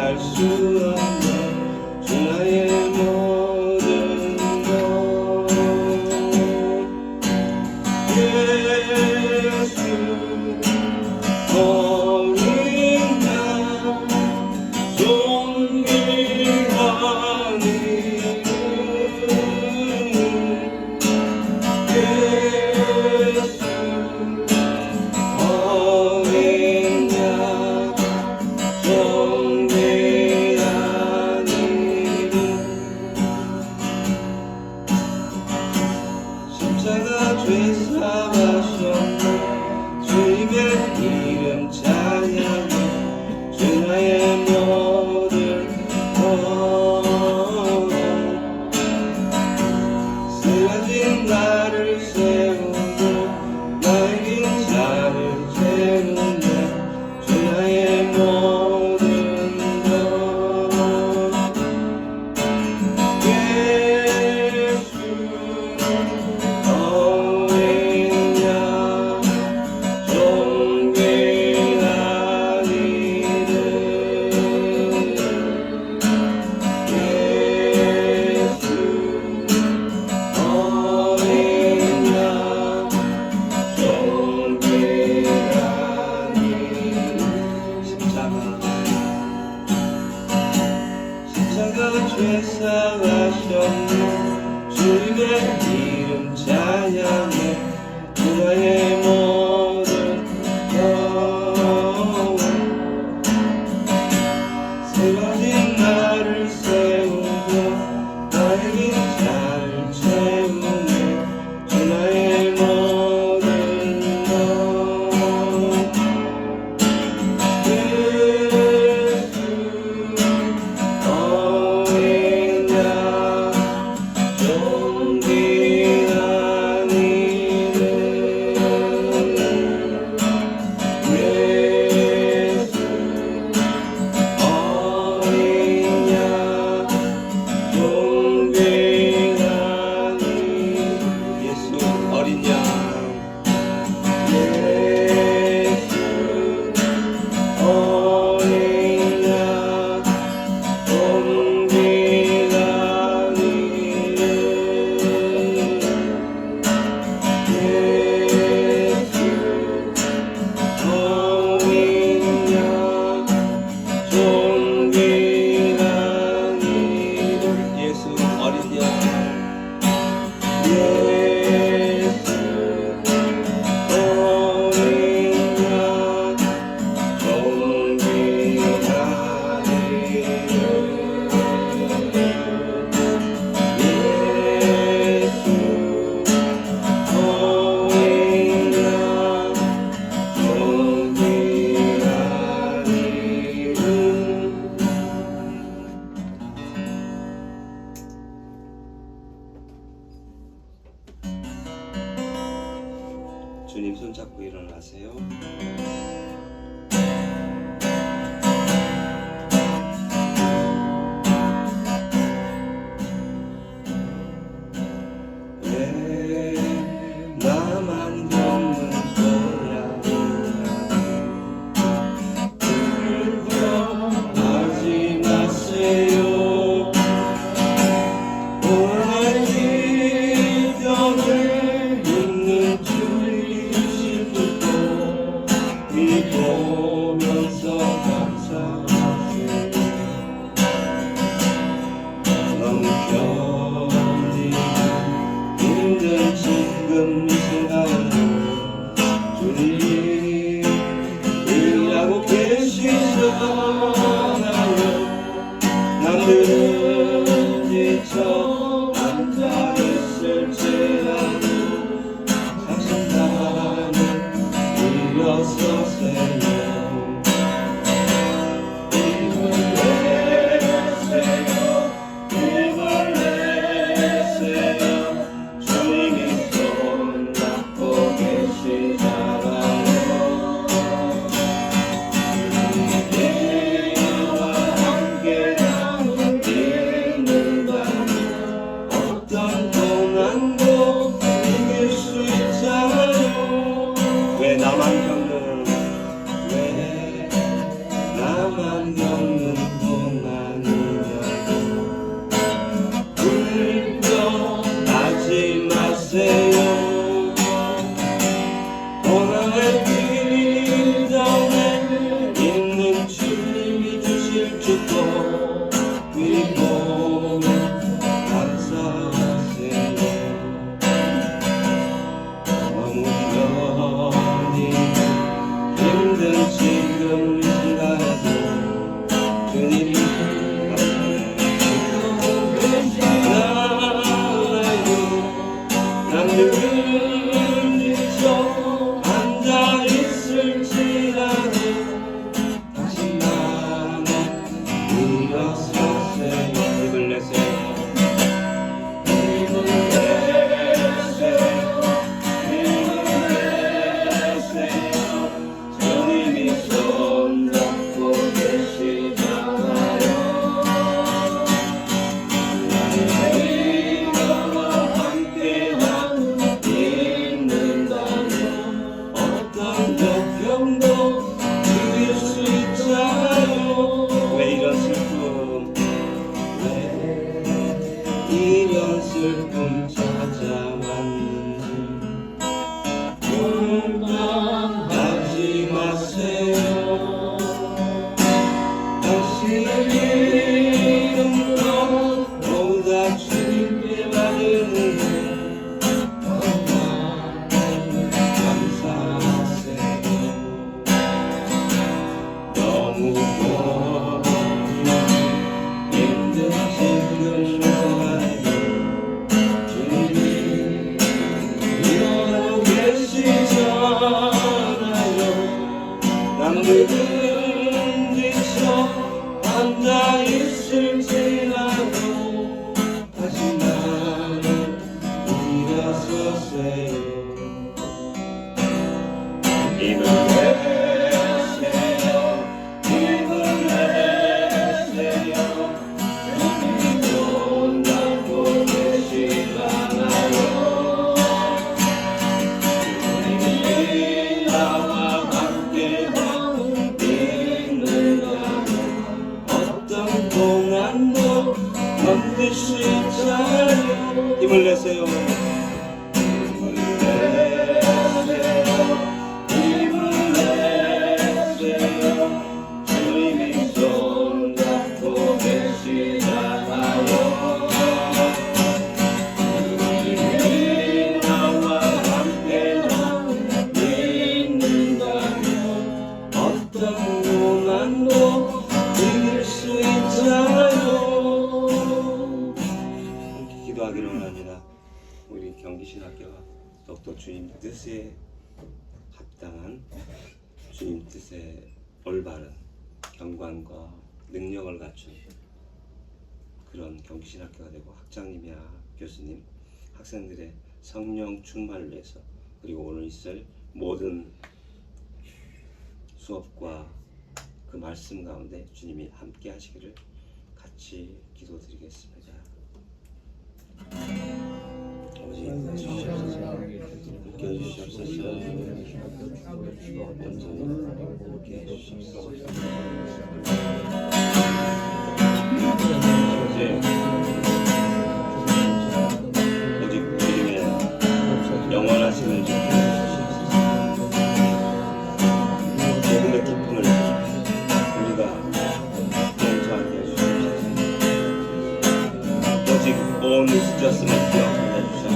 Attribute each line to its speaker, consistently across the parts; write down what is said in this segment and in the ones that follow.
Speaker 1: 알 수 없는 주 나의 모든 것. 예수 어린 양 존귀한 이름. 예수 어린 양 존귀한 이름. 십자가 죄 사하셨네. 주님의 이름 찬양해. 주 나의 모든 것. 쓰러진 나를 세우고 나의 긴 자를 채우네. 주 나의 모든 것. 예수 어린 양 존귀한 이름. 예수 어린 양 존귀한 이름. 십자가 죄 사하셨네. 주님의 이름 찬양해. 주 나의 모든 것. 쓰러진 나를 세우고 나의 긴 자를 채우네. 주 나의 모든 것. 예수 어린 양 존귀한 이름. 예수 어린 양 존귀한 이름. 예수 어린 양. 예수 어린 양 존귀한 이름. 예수 어린 양 존귀한 이름. 예수 어린 양. 예수 어린 양 존귀한 이름. 예수 어린 양 존귀한 이름. 주님 손잡고 일어나세요. 왜 나만 겪는 거야. 불평하지 마세요. 오늘 기적을 있는 주님이시고 믿으면서 감사하세요. 너무 견디기 힘든 지금 이 순간을 주님 일하고 계시잖아요. 남들은 지쳐 앉아있을지라도 당신 나는 일어서세요. 힘을 내세요. 힘을 내세요. 주님이 손 잡고 계시잖아요. 우리와 함께하는 믿는다면 어떤 고난도 이길 수 있잖아요. 왜 나만 겪는 왜 나만 겪는 축복 그리고 감사하세요. 너무 편히 힘든 지금 이 순간에도 주님이 나는 지쳐 앉아있을지라도 다시 나는 일어서세요. 힘을 내세요. 힘을 내세요. 힘을 내세요. 주님이 손잡고 계시잖아요. 이런 슬픔 찾아왔는지 원망하지 마세요. 당신의 이름으로 모두 주님께 받으는 감사하세요. 너무 힘든 지금 남들은 지쳐 앉아있을지라도 다시 나는 일어서세요. 힘을 내세요. 힘을 내세요. 주님이 손잡고 계시잖아요. 주님이 나와 고난도 견딜 수 있잖아요. 힘을 내세요. 힘을 내세요. 힘을 내세요. 주님이 손잡고 계시잖아요. 주님이 나와 함께하고 있는다면 어떤 고난도 이길 수 있잖아요. 함께 기도하기를 원합니다. 우리 경기신학교가 더욱더 주님 뜻에 합당한, 주님 뜻에 올바른 경관과 능력을 갖춘 그런 경기신학교가 되고, 학장님이나 교수님, 학생들의 성령 충만을 위해서, 그리고 오늘 있을 모든 수업과 그 말씀 가운데 주님이 함께 하시기를 같이 기도드리겠습니다. 아버지 함께 해주시옵소서. 온전히 함께 해주시옵소서. 오직 주님의 영원하심을 지켜주시옵소서. 복음의 기쁨을 우리가 용서하게 해주시옵소서. 오직 온 잊었음을 기억하게 해주시옵소서.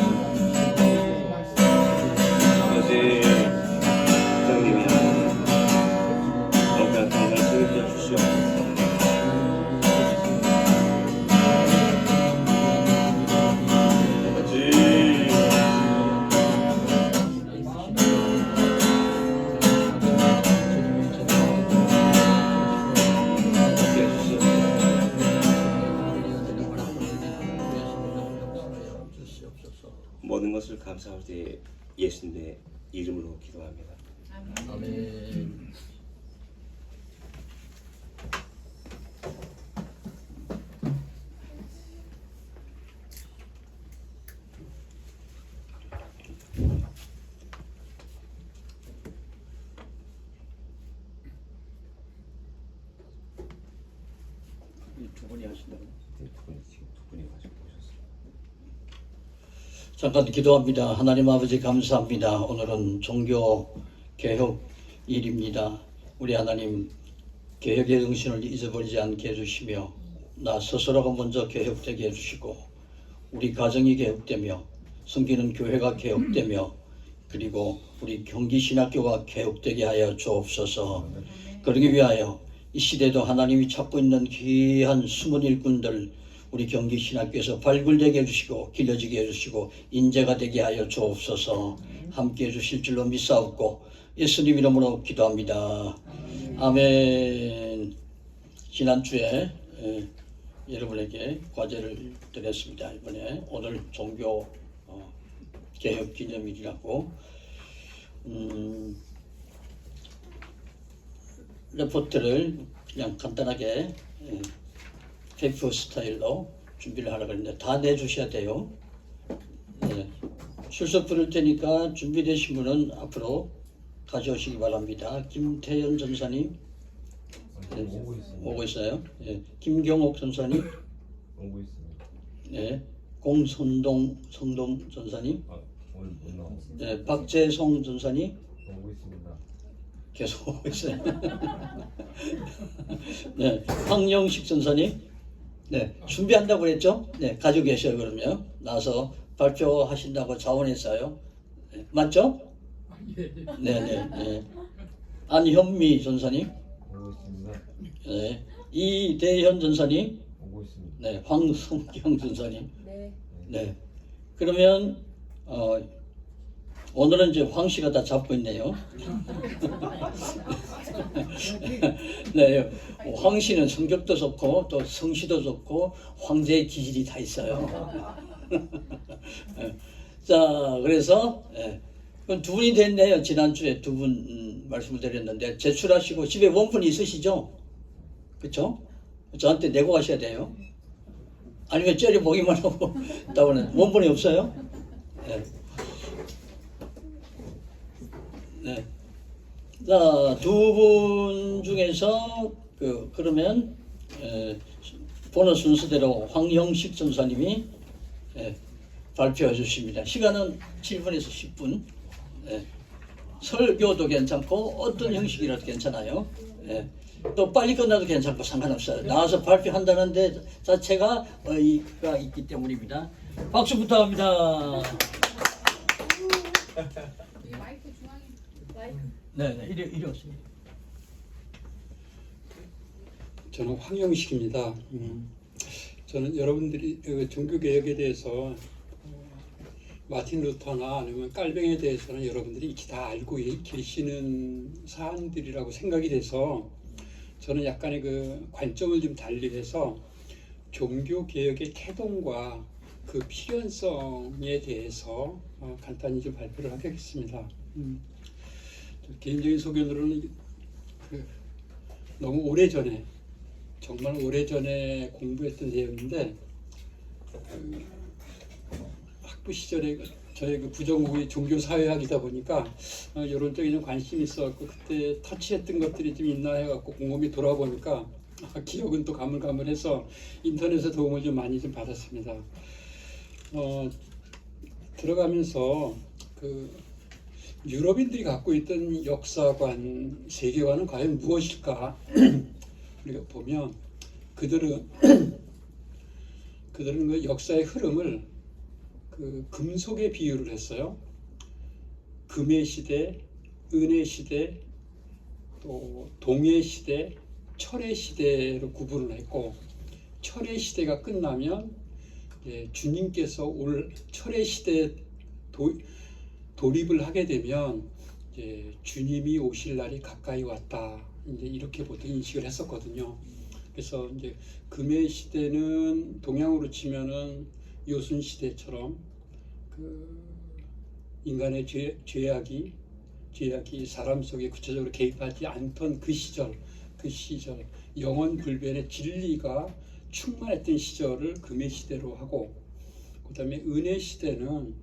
Speaker 1: 아버지 부장님이 너무나 평생 책임져 주시옵소서. 모든 것을 감사할 때 예수님의 이름으로 기도합니다.
Speaker 2: 아멘.
Speaker 1: 두 분이 하신다고요? 네, 두 분이 가지고 오셨어요.
Speaker 2: 잠깐 기도합니다. 하나님 아버지 감사합니다. 오늘은 종교 개혁 일입니다. 우리 하나님 개혁의 정신을 잊어버리지 않게 해주시며 나 스스로가 먼저 개혁되게 해주시고 우리 가정이 개혁되며 섬기는 교회가 개혁되며 그리고 우리 경기신학교가 개혁되게 하여 주옵소서. 그러기 위하여 이 시대도 하나님이 찾고 있는 귀한 숨은 일꾼들 우리 경기신학교에서 발굴되게 해주시고 길러지게 해주시고 인재가 되게 하여 주옵소서. 함께 해주실 줄로 믿사옵고 예수님 이름으로 기도합니다. 아멘. 지난주에 여러분에게 과제를 드렸습니다. 이번에 오늘 종교 개혁 기념일이라고 레포트를 그냥 간단하게 페이퍼 스타일로 준비를 하려고 했는데 다 내주셔야 돼요. 출석 부를 테니까 준비되신 분은 앞으로 가져오시기 바랍니다. 김태현 전사님 오고 있어요. 김경옥 전사님
Speaker 3: 오고 있습니다.
Speaker 2: 공선동 전사님,
Speaker 3: 오늘 못 나왔습니다.
Speaker 2: 박재성 전사님
Speaker 3: 오고 있습니다.
Speaker 2: 계속 오고 있어요. 황영식 전사님, 준비한다고 그랬죠? 가지고 계셔요. 그러면 나서 발표하신다고 자원했어요. 맞죠? 네. 안현미 전사님,
Speaker 3: 오고 있습니다.
Speaker 2: 이대현 전사님,
Speaker 3: 오고 있습니다.
Speaker 2: 황성경 전사님. 네. 그러면 오늘은 이제 황 씨가 다 잡고 있네요. 황 씨는 성격도 좋고 또 성씨도 좋고 황제의 기질이 다 있어요. 자, 그래서 두 분이 됐네요. 지난주에 두 분 말씀을 드렸는데 제출하시고 집에 원푼 있으시죠? 그렇죠? 저한테 내고 가셔야 돼요. 아니면 째려보기만 하고 따오는 원본이 없어요? 자, 두 분 중에서 그러면 번호 순서대로 황영식 전사님이 발표해 주십니다. 시간은 7분에서 10분. 설교도 괜찮고 어떤 형식이라도 괜찮아요. 또 빨리 끝나도 괜찮고 상관없어요. 나와서 발표한다는 데 자체가 의의가 있기 때문입니다. 박수 부탁합니다.
Speaker 4: 마이크 중앙에 마이크.
Speaker 2: 이리 오세요.
Speaker 5: 저는 황영식입니다. 저는 여러분들이 종교개혁에 대해서 마틴 루터나 아니면 깔뱅에 대해서는 여러분들이 익히 다 알고 계시는 사안들이라고 생각이 돼서 저는 약간의 관점을 좀 달리해서 종교개혁의 태동과 그 필연성에 대해서 간단히 좀 발표를 하겠습니다. 개인적인 소견으로는 너무 오래전에 정말 오래전에 공부했던 내용인데 학부 시절에 저의 부정국의 종교사회학이다 보니까 이런 쪽에 좀 관심이 있어갖고 그때 터치했던 것들이 좀 있나 해갖고 곰곰이 돌아보니까 기억은 또 가물가물해서 인터넷에 도움을 좀 많이 좀 받았습니다. 들어가면서 유럽인들이 갖고 있던 역사관, 세계관은 과연 무엇일까? 우리가 보면 그들은 그 역사의 흐름을 금속에 비유를 했어요. 금의 시대, 은의 시대, 또 동의 시대, 철의 시대로 구분을 했고 철의 시대가 끝나면 주님께서 올 철의 시대에 돌입을 하게 되면 주님이 오실 날이 가까이 왔다. 이렇게 보통 인식을 했었거든요. 그래서 금의 시대는 동양으로 치면은 요순 시대처럼 인간의 죄악이 사람 속에 구체적으로 개입하지 않던 그 시절 영원 불변의 진리가 충만했던 시절을 금의 시대로 하고, 그 다음에 은의 시대는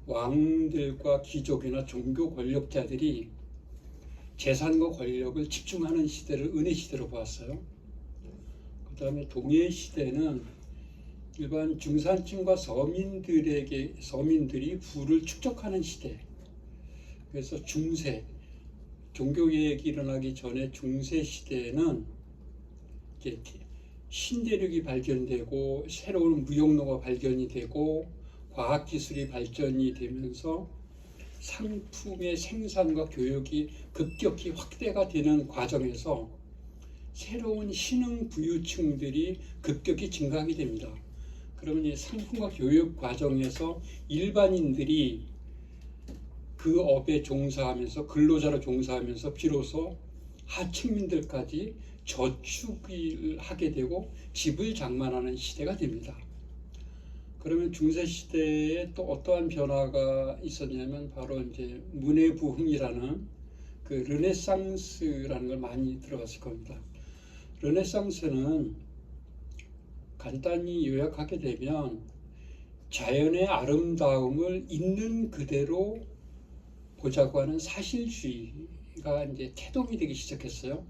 Speaker 5: 왕들과 귀족이나 종교 권력자들이 재산과 권력을 집중하는 시대를 은의 시대로 보았어요. 그 다음에 동의 시대는 일반 중산층과 서민들이 부를 축적하는 시대. 그래서 중세, 종교개혁이 일어나기 전에 중세 시대에는 이제 신대륙이 발견되고 새로운 무역로가 발견이 되고 과학기술이 발전이 되면서 상품의 생산과 교육이 급격히 확대가 되는 과정에서 새로운 신흥 부유층들이 급격히 증가하게 됩니다. 그러면 이 상품과 교육 과정에서 일반인들이 그 업에 종사하면서 근로자로 종사하면서 비로소 하층민들까지 저축을 하게 되고 집을 장만하는 시대가 됩니다. 그러면 중세시대에 또 어떠한 변화가 있었냐면 바로 이제 문해부흥이라는 그 르네상스라는 걸 많이 들어봤을 겁니다. 르네상스는 간단히 요약하게 되면 자연의 아름다움을 있는 그대로 보자고 하는 사실주의가 이제 태동이 되기 시작했어요.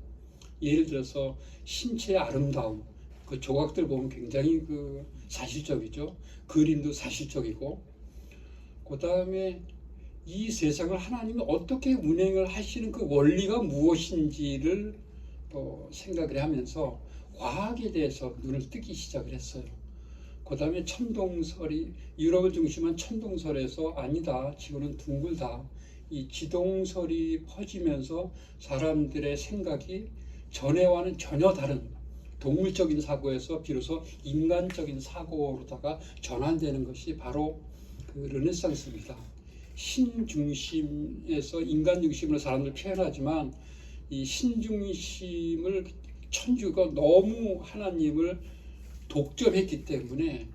Speaker 5: 예를 들어서 신체의 아름다움, 그 조각들 보면 굉장히 그 사실적이죠. 그림도 사실적이고, 그 다음에 이 세상을 하나님이 어떻게 운행을 하시는 그 원리가 무엇인지를 또 생각을 하면서 과학에 대해서 눈을 뜨기 시작을 했어요. 그 다음에 천동설이 유럽을 중심한 천동설에서 아니다, 지구는 둥글다, 이 지동설이 퍼지면서 사람들의 생각이 전에와는 전혀 다른 동물적인 사고에서 비로소 인간적인 사고로다가 전환되는 것이 바로 그 르네상스입니다. 신중심에서 인간 중심으로 사람들 표현하지만 이 신중심을 천주가 너무 하나님을 독점했기 때문에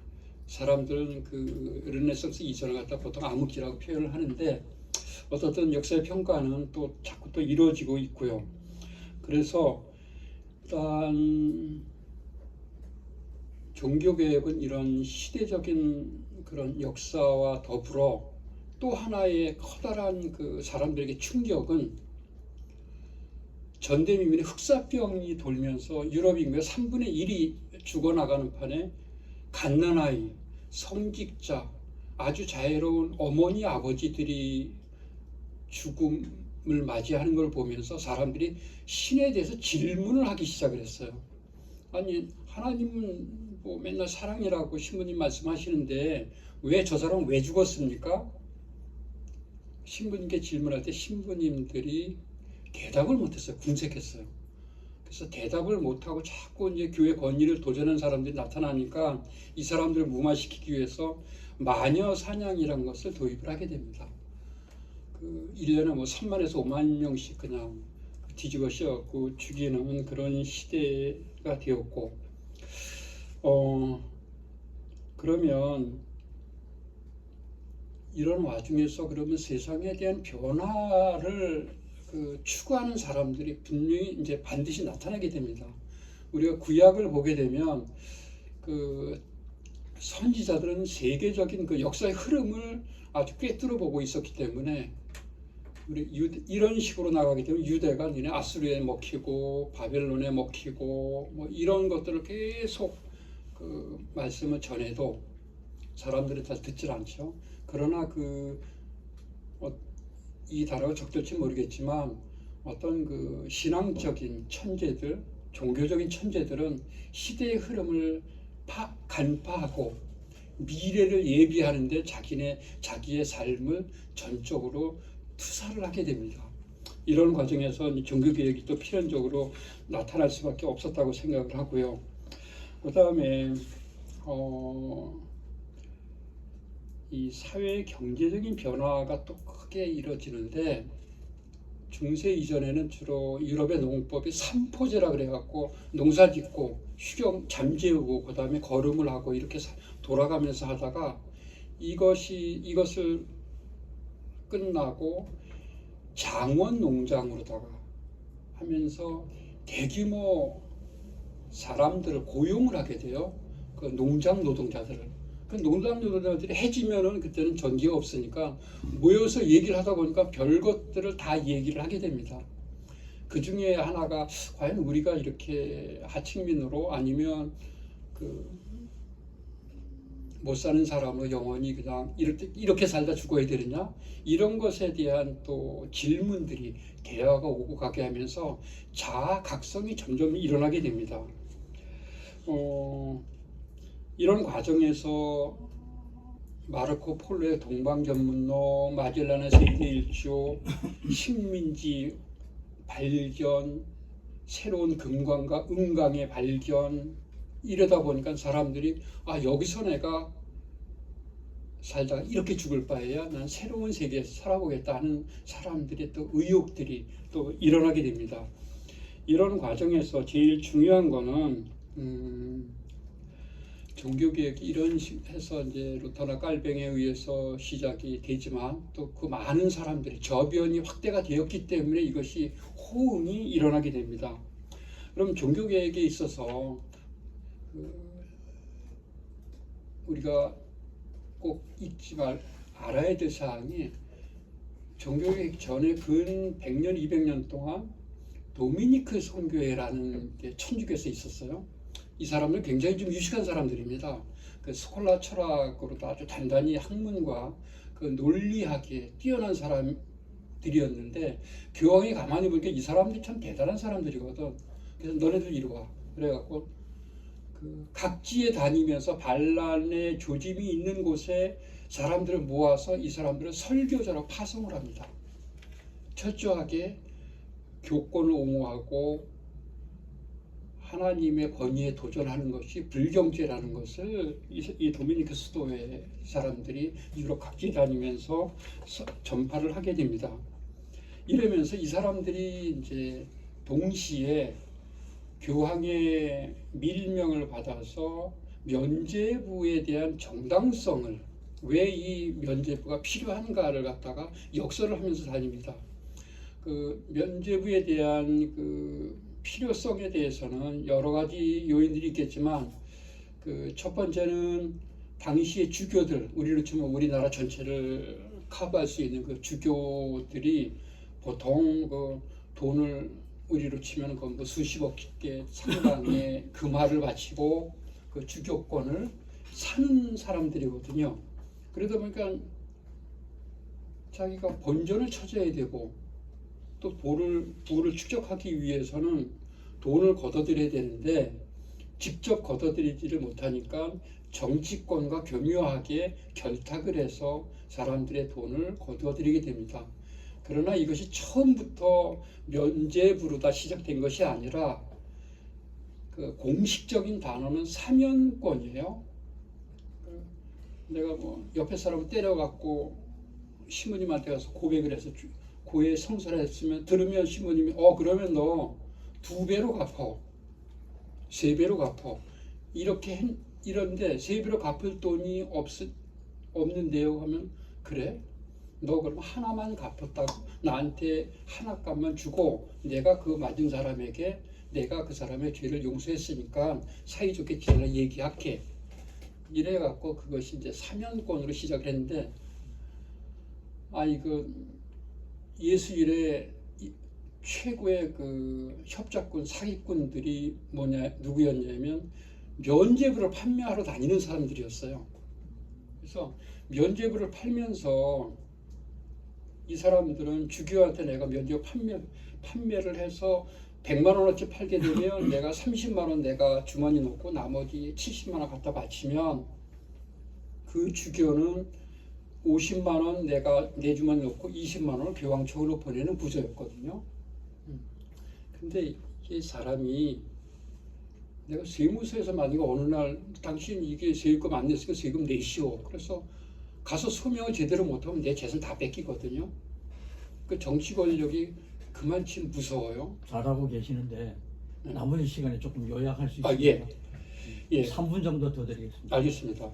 Speaker 5: 사람들은 그 르네상스 이전을 갖다 보통 암흑기라고 표현을 하는데, 어떻든 역사의 평가는 또 자꾸 또 이루어지고 있고요. 그래서 일단 종교개혁은 이런 시대적인 그런 역사와 더불어 또 하나의 커다란 그 사람들에게 충격은 전대미문의 흑사병이 돌면서 유럽 인구의 3분의 1이 죽어나가는 판에 갓난아이, 성직자, 아주 자애로운 어머니, 아버지들이 죽음을 맞이하는 걸 보면서 사람들이 신에 대해서 질문을 하기 시작을 했어요. 아니, 하나님은 뭐 맨날 사랑이라고 신부님 말씀하시는데 왜 저 사람은 왜 죽었습니까? 신부님께 질문할 때 신부님들이 대답을 못했어요. 궁색했어요. 그래서 대답을 못하고 자꾸 이제 교회 권위를 도전하는 사람들이 나타나니까 이 사람들을 무마시키기 위해서 마녀 사냥이라는 것을 도입을 하게 됩니다. 그 1년에 뭐 3만에서 5만 명씩 그냥 뒤집어 씌워갖고 죽이는 그런 시대가 되었고, 그러면 이런 와중에서 그러면 세상에 대한 변화를 그 추구하는 사람들이 분명히 이제 반드시 나타나게 됩니다. 우리가 구약을 보게 되면 그 선지자들은 세계적인 그 역사의 흐름을 아주 꿰뚫어 보고 있었기 때문에 우리 이런 식으로 나가게 되면 유대가 니네 아수르에 먹히고 바벨론에 먹히고 뭐 이런 것들을 계속 그 말씀을 전해도 사람들이 잘 듣질 않죠. 그러나 이 단어가 적절치 모르겠지만 어떤 그 신앙적인 천재들, 종교적인 천재들은 시대의 흐름을 간파하고 미래를 예비하는데 자기의 삶을 전적으로 투사를 하게 됩니다. 이런 과정에서 종교개혁이 또 필연적으로 나타날 수밖에 없었다고 생각을 하고요. 그 다음에 이 사회의 경제적인 변화가 또 크게 이루어지는데, 중세 이전에는 주로 유럽의 농법이 삼포제라 그래갖고 농사짓고 휴경 잠재우고 그 다음에 거름을 하고 이렇게 돌아가면서 하다가 이것을 끝나고 장원 농장으로다가 하면서 대규모 사람들을 고용을 하게 돼요. 그 농장 노동자들을. 그 농장 노동자들이 해지면은 그때는 전기가 없으니까 모여서 얘기를 하다 보니까 별 것들을 다 얘기를 하게 됩니다. 그 중에 하나가 과연 우리가 이렇게 하층민으로 아니면 그 못 사는 사람으로 영원히 그냥 이렇게 살다 죽어야 되느냐, 이런 것에 대한 또 질문들이 대화가 오고 가게 하면서 자아각성이 점점 일어나게 됩니다. 이런 과정에서 마르코 폴로의 동방견문로, 마젤란의 세계일주, 식민지 발견, 새로운 금광과 은광의 발견, 이러다 보니까 사람들이 여기서 내가 살다가 이렇게 죽을 바에야 난 새로운 세계에서 살아보겠다 하는 사람들의 또 의욕들이 또 일어나게 됩니다. 이런 과정에서 제일 중요한 거는 종교개혁이 이런 식해서 이제 루터나 깔뱅에 의해서 시작이 되지만 또 그 많은 사람들이 저변이 확대가 되었기 때문에 이것이 호응이 일어나게 됩니다. 그럼 종교개혁에 있어서 우리가 꼭 잊지 알아야 될 사항이 종교개혁 전에 근 100년, 200년 동안 도미니크 선교회라는 게 천주교에서 있었어요. 이 사람들 굉장히 좀 유식한 사람들입니다. 그 스콜라 철학으로도 아주 단단히 학문과 그 논리학에 뛰어난 사람들이었는데 교황이 가만히 보니까 이 사람들이 참 대단한 사람들이거든. 그래서 너네들 이리 와. 그래갖고 그 각지에 다니면서 반란의 조짐이 있는 곳에 사람들을 모아서 이 사람들을 설교자로 파송을 합니다. 철저하게 교권을 옹호하고 하나님의 권위에 도전하는 것이 불경제라는 것을 이 도미니크 수도의 사람들이 유럽 각지에 다니면서 전파를 하게 됩니다. 이러면서 이 사람들이 이제 동시에 교황의 밀명을 받아서 면죄부에 대한 정당성을, 왜 이 면죄부가 필요한가를 갖다가 역설을 하면서 다닙니다. 그 면죄부에 대한 그 필요성에 대해서는 여러 가지 요인들이 있겠지만 그 첫 번째는 당시의 주교들, 우리로 치면 우리나라 전체를 커버할 수 있는 그 주교들이 보통 그 돈을 우리로 치면 그 뭐 수십억 개 상당의 금화를 바치고 그 주교권을 사는 사람들이거든요. 그러다 보니까 자기가 본전을 찾아야 되고 또 부를 축적하기 위해서는 돈을 걷어들여야 되는데 직접 걷어들이지를 못하니까 정치권과 교묘하게 결탁을 해서 사람들의 돈을 거두어들이게 됩니다. 그러나 이것이 처음부터 면죄부로다 시작된 것이 아니라 그 공식적인 단어는 사면권이에요. 내가 뭐 옆에 사람을 때려갖고 시모님한테 가서 고백을 해서 고해 성사를 했으면 들으면 시모님이 그러면 너 2배로 갚어, 3배로 갚어, 이런데 3배로 갚을 돈이 없는데요 하면 그래? 너 그럼 하나만 갚았다고 나한테 하나 값만 주고 내가 그 맞은 사람에게 내가 그 사람의 죄를 용서했으니까 사이좋게 지내라 얘기할게. 이래갖고 그것이 이제 사면권으로 시작을 했는데 이거 예수 이래 최고의 그 협작꾼 사기꾼들이 누구였냐면 면죄부를 판매하러 다니는 사람들이었어요. 그래서 면죄부를 팔면서 이 사람들은 주교한테 내가 면죄부 판매를 해서 100만 원어치 팔게 되면 내가 30만 원 내가 주머니 넣고 나머지 70만 원 갖다 바치면 그 주교는 50만 원 내가 내 주머니 넣고 20만 원을 교황청으로 보내는 부조였거든요. 근데 이 사람이 내가 세무서에서 만약에 어느 날 당신 이게 세금 안 냈으니까 세금 내시오. 그래서 가서 소명을 제대로 못하면 내 재산 다 뺏기거든요. 그 정치 권력이 그만치 무서워요.
Speaker 2: 잘하고 계시는데 남은 시간에 조금 요약할 수 있습니까?
Speaker 5: 예.
Speaker 2: 3분 정도 더 드리겠습니다.
Speaker 5: 알겠습니다.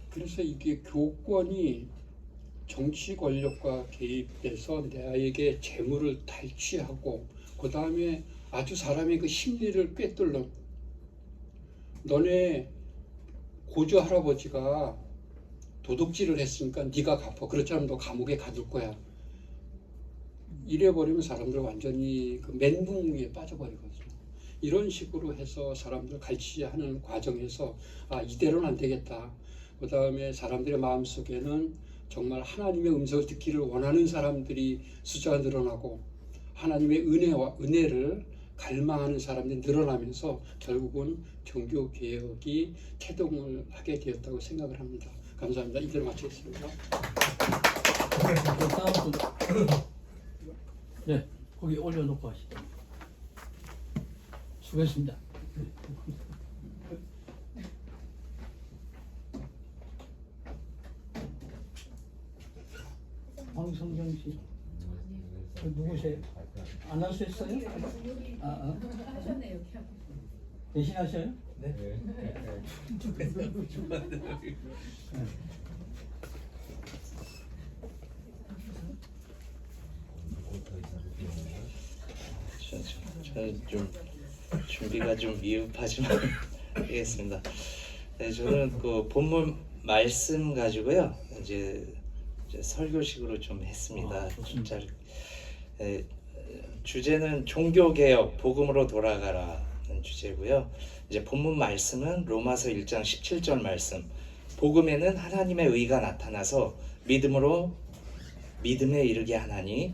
Speaker 5: 그래서 이게 교권이 정치 권력과 개입돼서 나에게 재물을 탈취하고 그 다음에 아주 사람의 그 심리를 꿰뚫는, 너네 고조 할아버지가 도둑질을 했으니까 네가 갚아. 그렇지 않으면 너 감옥에 가둘 거야. 이래버리면 사람들 완전히 그 멘붕에 빠져버리거든요. 이런 식으로 해서 사람들 갈취하는 과정에서 이대로는 안 되겠다. 그 다음에 사람들의 마음속에는 정말 하나님의 음성을 듣기를 원하는 사람들이 숫자가 늘어나고 하나님의 은혜를 갈망하는 사람들이 늘어나면서 결국은 종교 개혁이 태동을 하게 되었다고 생각을 합니다. 감사합니다. 이대로 마치겠습니다.
Speaker 2: 다음 분. 네, 거기 올려놓고 하시죠. 수고했습니다. 황성경 씨, 그 누구세요? 안 하셨어요?
Speaker 4: 하셨네 여기.
Speaker 2: 대신하셔요?
Speaker 3: 네.
Speaker 6: 저는 좀 준비가 좀 미흡하지만 하겠습니다. 네, 저는 그 본문 말씀 가지고요 이제 설교식으로 좀 했습니다. 진짜 주제는 종교개혁 복음으로 돌아가라는 주제고요. 이제 본문 말씀은 로마서 1장 17절 말씀. 복음에는 하나님의 의가 나타나서 믿음에 이르게 하나니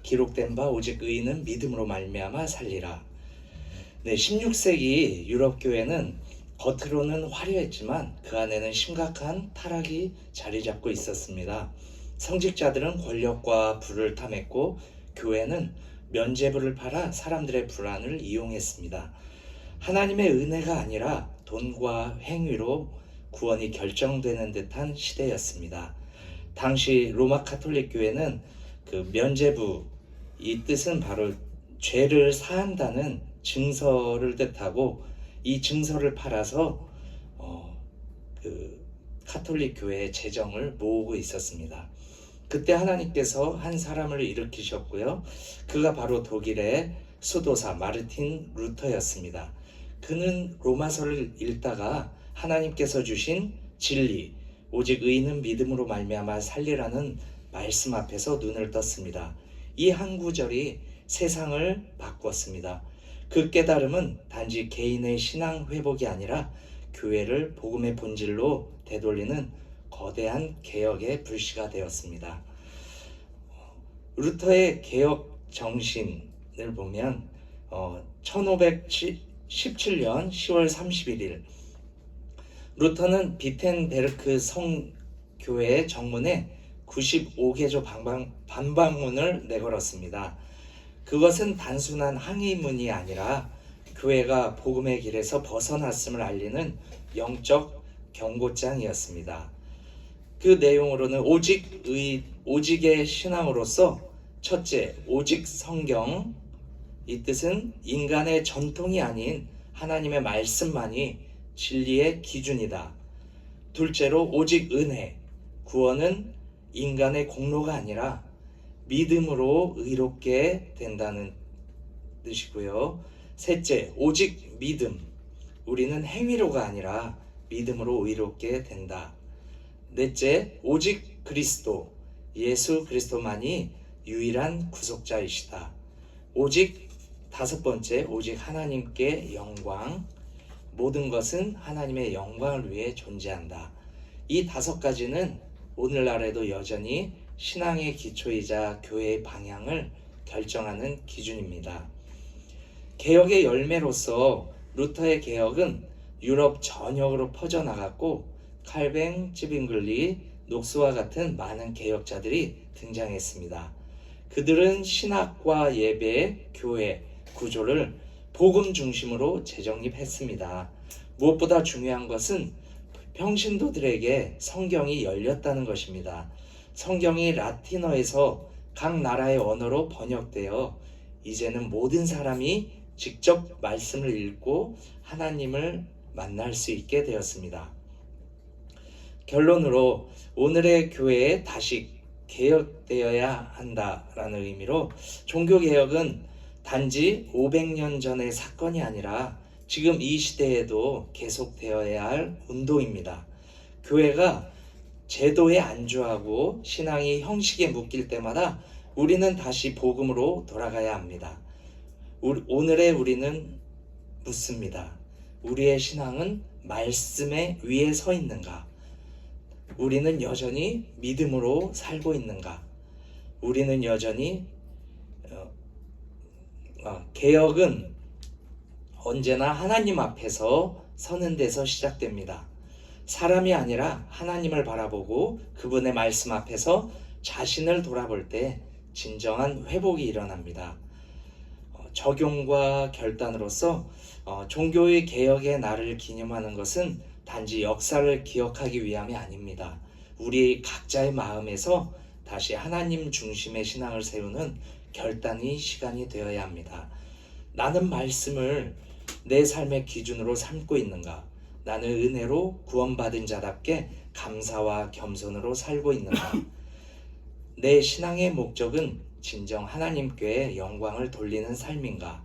Speaker 6: 기록된 바 오직 의인은 믿음으로 말미암아 살리라. 네, 16세기 유럽 교회는 겉으로는 화려했지만 그 안에는 심각한 타락이 자리 잡고 있었습니다. 성직자들은 권력과 부를 탐했고 교회는 면죄부를 팔아 사람들의 불안을 이용했습니다. 하나님의 은혜가 아니라 돈과 행위로 구원이 결정되는 듯한 시대였습니다. 당시 로마 카톨릭 교회는 그 면죄부, 이 뜻은 바로 죄를 사한다는 증서를 뜻하고 이 증서를 팔아서 그 카톨릭 교회의 재정을 모으고 있었습니다. 그때 하나님께서 한 사람을 일으키셨고요. 그가 바로 독일의 수도사 마르틴 루터였습니다. 그는 로마서를 읽다가 하나님께서 주신 진리, 오직 의인은 믿음으로 말미암아 살리라는 말씀 앞에서 눈을 떴습니다. 이 한 구절이 세상을 바꾸었습니다. 그 깨달음은 단지 개인의 신앙 회복이 아니라 교회를 복음의 본질로 되돌리는 거대한 개혁의 불씨가 되었습니다. 루터의 개혁 정신을 보면 1517년 10월 31일 루터는 비텐베르크 성교회의 정문에 95개조 반박문을 내걸었습니다. 그것은 단순한 항의문이 아니라 교회가 복음의 길에서 벗어났음을 알리는 영적 경고장이었습니다. 그 내용으로는 오직의 신앙으로서 첫째, 오직 성경, 이 뜻은 인간의 전통이 아닌 하나님의 말씀만이 진리의 기준이다. 둘째로 오직 은혜, 구원은 인간의 공로가 아니라 믿음으로 의롭게 된다는 뜻이고요. 셋째, 오직 믿음, 우리는 행위로가 아니라 믿음으로 의롭게 된다. 넷째, 오직 그리스도, 예수 그리스도만이 유일한 구속자이시다. 오직 다섯 번째, 오직 하나님께 영광, 모든 것은 하나님의 영광을 위해 존재한다. 이 다섯 가지는 오늘날에도 여전히 신앙의 기초이자 교회의 방향을 결정하는 기준입니다. 개혁의 열매로서 루터의 개혁은 유럽 전역으로 퍼져나갔고 칼뱅, 찌빙글리, 녹스와 같은 많은 개혁자들이 등장했습니다. 그들은 신학과 예배, 교회, 구조를 복음 중심으로 재정립했습니다. 무엇보다 중요한 것은 평신도들에게 성경이 열렸다는 것입니다. 성경이 라틴어에서 각 나라의 언어로 번역되어 이제는 모든 사람이 직접 말씀을 읽고 하나님을 만날 수 있게 되었습니다. 결론으로 오늘의 교회에 다시 개혁되어야 한다라는 의미로 종교개혁은 단지 500년 전의 사건이 아니라 지금 이 시대에도 계속되어야 할 운동입니다. 교회가 제도에 안주하고 신앙이 형식에 묶일 때마다 우리는 다시 복음으로 돌아가야 합니다. 오늘의 우리는 묻습니다. 우리의 신앙은 말씀에 위에 서 있는가? 우리는 여전히 믿음으로 살고 있는가? 우리는 여전히 개혁은 언제나 하나님 앞에서 서는 데서 시작됩니다. 사람이 아니라 하나님을 바라보고 그분의 말씀 앞에서 자신을 돌아볼 때 진정한 회복이 일어납니다. 적용과 결단으로서 종교의 개혁의 날을 기념하는 것은 단지 역사를 기억하기 위함이 아닙니다. 우리 각자의 마음에서 다시 하나님 중심의 신앙을 세우는 결단이 시간이 되어야 합니다. 나는 말씀을 내 삶의 기준으로 삼고 있는가? 나는 은혜로 구원받은 자답게 감사와 겸손으로 살고 있는가? 내 신앙의 목적은 진정 하나님께 영광을 돌리는 삶인가?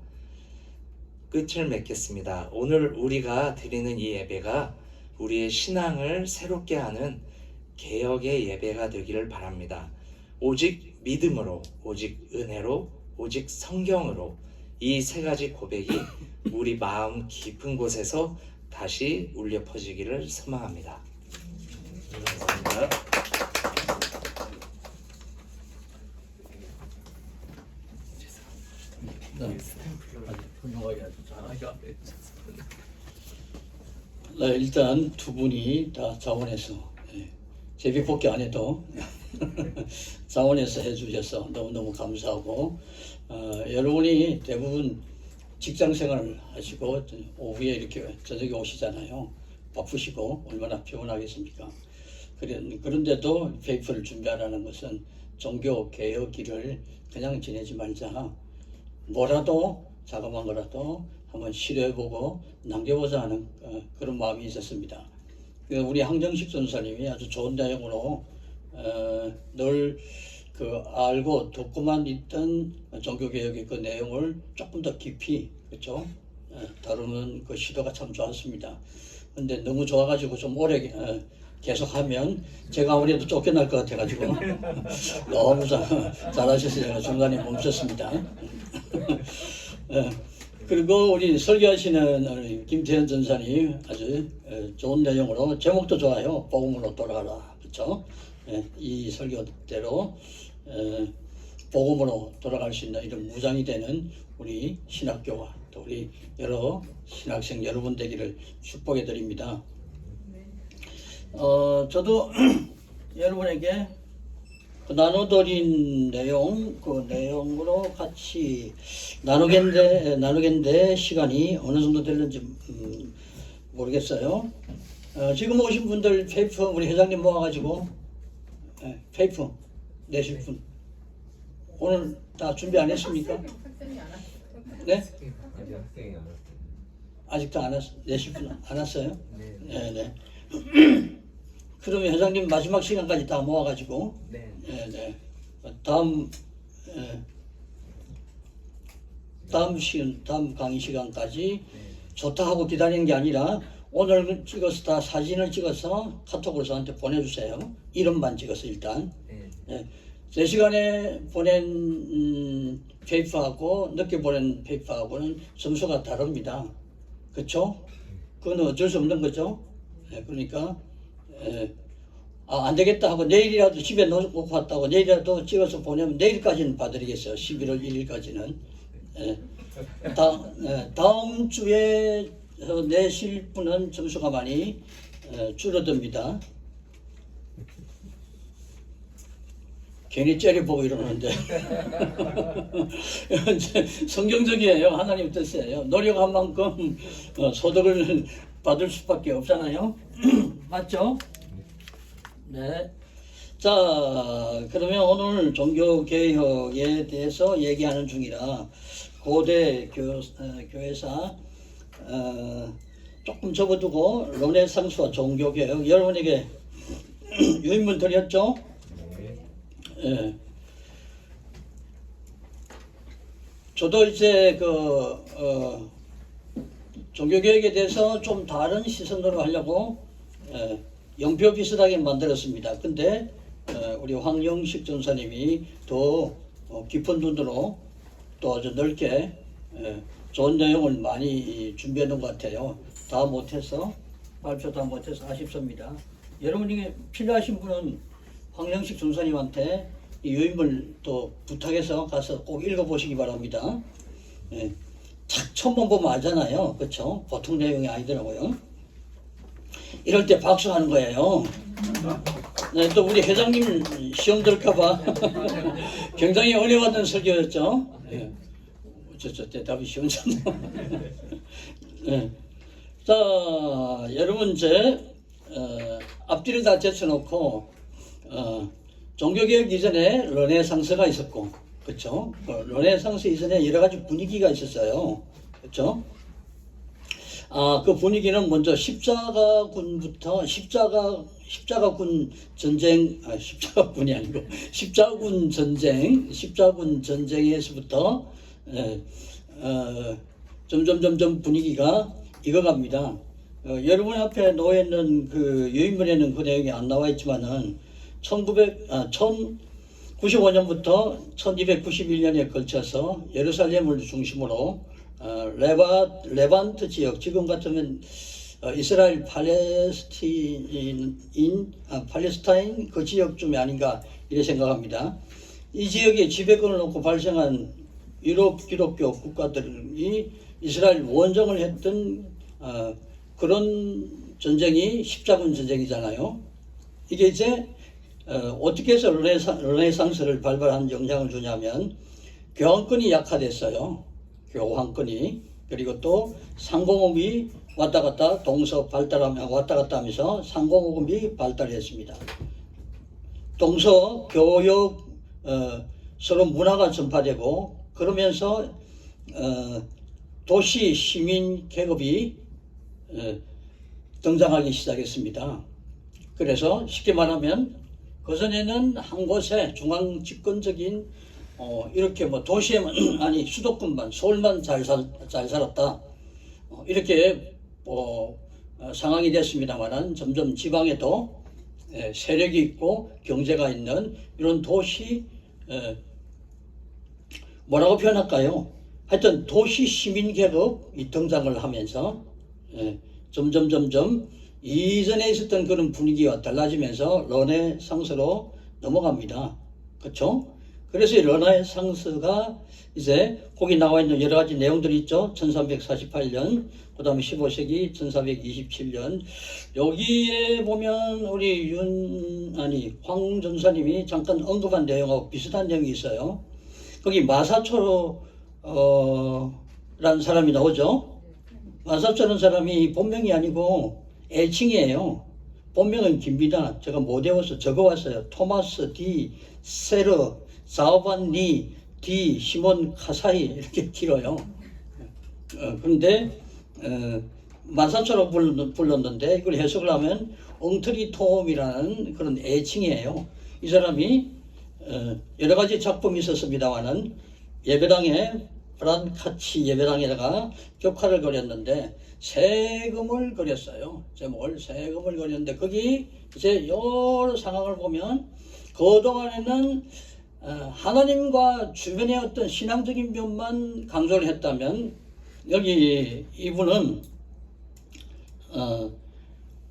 Speaker 6: 끝을 맺겠습니다. 오늘 우리가 드리는 이 예배가 우리의 신앙을 새롭게 하는 개혁의 예배가 되기를 바랍니다. 오직 믿음으로, 오직 은혜로, 오직 성경으로 이 세 가지 고백이 우리 마음 깊은 곳에서 다시 울려 퍼지기를 소망합니다.
Speaker 1: 감사합니다.
Speaker 2: 네, 일단 두 분이 다 자원해서 제비 뽑기 안 해도 자원해서 해주셔서 너무너무 감사하고 여러분이 대부분 직장 생활을 하시고 오후에 이렇게 저녁에 오시잖아요. 바쁘시고 얼마나 피곤하겠습니까? 그런데도 페이퍼를 준비하라는 것은 종교 개혁 길을 그냥 지내지 말자. 뭐라도 자그마한 거라도 한번 시도해보고 남겨보자 하는 그런 마음이 있었습니다. 우리 항정식 전사님이 아주 좋은 내용으로 늘 알고 듣고만 있던 종교개혁의 그 내용을 조금 더 깊이 그렇죠? 다루는 그 시도가 참 좋았습니다. 근데 너무 좋아가지고 좀 오래 계속하면 제가 아무래도 쫓겨날 것 같아가지고 너무 잘하셔서 중간에 멈췄습니다. 그리고 우리 설교하시는 김태현 전사님 아주 좋은 내용으로 제목도 좋아요. 복음으로 돌아가라. 그렇죠? 이 설교대로 복음으로 돌아갈 수 있는 이런 무장이 되는 우리 신학교와 또 우리 여러 신학생 여러분 되기를 축복해 드립니다. 저도 여러분에게 나눠드린 내용, 그 내용으로 같이 나누겠는데 시간이 어느 정도 될는지 모르겠어요. 지금 오신 분들 페이퍼 우리 회장님 모아가지고 페이퍼 내실 분 오늘 다 준비 안 했습니까?
Speaker 4: 학생이 안 왔어요.
Speaker 2: 네?
Speaker 3: 아직 학생이 안 왔어요.
Speaker 2: 아직도 안 내실 분 안 왔어요?
Speaker 3: 네.
Speaker 2: 네. 그러면 회장님 마지막 시간까지 다 모아가지고
Speaker 3: 네.
Speaker 2: 네. 다음 강의 시간까지 좋다 하고 기다리는 게 아니라 오늘 찍어서 다 사진을 찍어서 카톡으로 저한테 보내주세요. 이름만 찍어서 일단.
Speaker 3: 네.
Speaker 2: 3시간에 보낸 페이퍼하고 늦게 보낸 페이퍼하고는 점수가 다릅니다. 그렇죠? 그건 어쩔 수 없는 거죠. 그러니까 안 되겠다 하고 내일이라도 집에 놓고 왔다고 내일이라도 찍어서 보내면 내일까지는 봐드리겠어요. 11월 1일까지는. 다음 주에 내실 분은 점수가 많이 줄어듭니다. 괜히 째려보고 이러는데 성경적이에요. 하나님 뜻이에요. 노력한 만큼 소득을 받을 수밖에 없잖아요. 맞죠? 네. 자, 그러면 오늘 종교개혁에 대해서 얘기하는 중이라 고대 교회사 조금 접어두고 르네상스와 종교개혁 여러분에게 유인물 드렸죠? 예. 저도 이제 종교개혁에 대해서 좀 다른 시선으로 하려고 영표 비슷하게 만들었습니다. 근데 우리 황영식 전사님이 더 깊은 눈으로 또 아주 넓게 좋은 내용을 많이 준비해 놓은 것 같아요. 다 못해서 발표 다 못해서 아쉽습니다. 여러분이 필요하신 분은 황영식 전사님한테 이 유인물 또 부탁해서 가서 꼭 읽어보시기 바랍니다. 예. 탁 처음만 보면 알잖아요. 그렇죠? 보통 내용이 아니더라고요. 이럴 때 박수하는 거예요. 네, 또 우리 회장님 시험 들까봐 굉장히 어려웠던 설교였죠. 예. 저 대답이 시원찮나? 예. 자, 여러분 이제 앞뒤를 다 제쳐놓고 종교개혁 이전에 르네상스가 있었고, 그렇죠? 르네상스 이전에 여러 가지 분위기가 있었어요, 그렇죠? 그 분위기는 먼저 십자가군부터 십자가군 전쟁, 십자가군이 아니고 십자군 전쟁에서부터 점점 분위기가 익어갑니다. 여러분 앞에 놓여 있는 그 유인문에는 그 내용이 안 나와 있지만은 1995년부터 1291년에 걸쳐서 예루살렘을 중심으로 레반트 지역, 지금 같으면 이스라엘 팔레스타인 그 지역쯤이 아닌가 이렇게 생각합니다. 이 지역에 지배권을 놓고 발생한 유럽 기독교 국가들이 이스라엘 원정을 했던 그런 전쟁이 십자군 전쟁이잖아요. 이게 이제 어떻게 해서 르네상스를 발발한 영향을 주냐면 교황권이 약화됐어요. 교황권이. 그리고 또 상공업이 왔다 갔다 동서 발달하며 왔다 갔다 하면서 상공업이 발달했습니다. 동서 교역 서로 문화가 전파되고 그러면서 도시 시민 계급이 등장하기 시작했습니다. 그래서 쉽게 말하면 그전에는 한 곳에 중앙 집권적인 이렇게 뭐 도시에만 아니 수도권만 서울만 잘 살았다 이렇게 상황이 됐습니다만은 점점 지방에도 세력이 있고 경제가 있는 이런 도시 뭐라고 표현할까요? 하여튼 도시 시민 계급이 등장을 하면서 점점 이전에 있었던 그런 분위기와 달라지면서 르네상스로 넘어갑니다. 그렇죠? 그래서 이 르네상스가 이제 거기 나와 있는 여러 가지 내용들이 있죠. 1348년, 그 다음에 15세기 1427년. 여기에 보면 우리 황 전사님이 잠깐 언급한 내용하고 비슷한 내용이 있어요. 거기 마사초라는 사람이 나오죠. 마사초라는 사람이 본명이 아니고 애칭이에요. 본명은 깁니다. 제가 못 외워서 적어왔어요. 토마스 디 세르 자오반니 디 시몬 카사이 이렇게 길어요. 그런데 마사초로 불렀는데 이걸 해석을 하면 엉터리 톰이라는 그런 애칭이에요. 이 사람이 여러 가지 작품이 있었습니다만은 예배당에 브란카치 예배당에다가 격화를 그렸는데 세금을 그렸어요. 제목을 세금을 그렸는데 거기 이제 여러 상황을 보면 그동안에는 하나님과 주변의 어떤 신앙적인 면만 강조를 했다면 여기 이분은